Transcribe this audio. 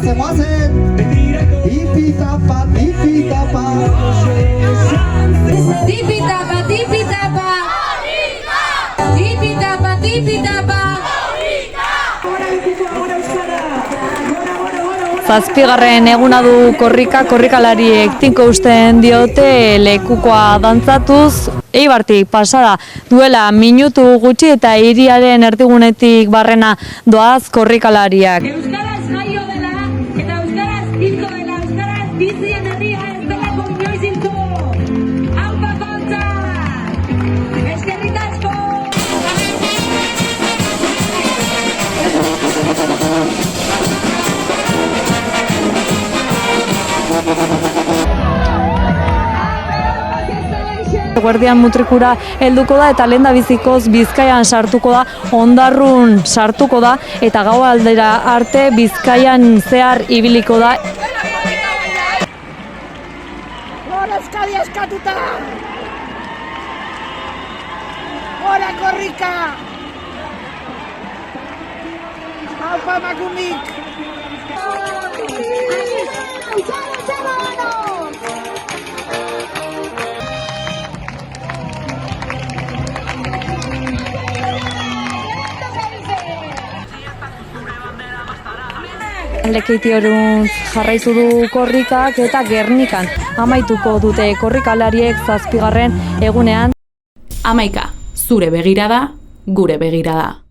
Goazen, tipitapa, tipitapa. Tipitapa, tipitapa. Tipitapa, tipitapa. Zazpigarren eguna du korrikalariek tinko usten diote lekukoa dantzatuz. Eibartik pasada duela minutu gutxi eta hiriaren erdigunetik barrena doaz korrikalariak. Euskaraz jaio dela eta euskaraz hilko dela, euskaraz bizien herria ez delako inoiz hilko. Aupa pautzak! Eskerrik asko! Guardian mutrikura helduko da eta lehendabizikoz Bizkaian sartuko da, Ondarrun sartuko da eta gau aldera arte Bizkaian zehar ibiliko da. Gora Euskadi eskatuta! Gora korrika! Aupa emakumeak! Lekeitiorun jarraizu du korrikak eta Gernikan amaituko dute korrikalariek zazpigarren egunean. 11. Zure begirada, gure begirada.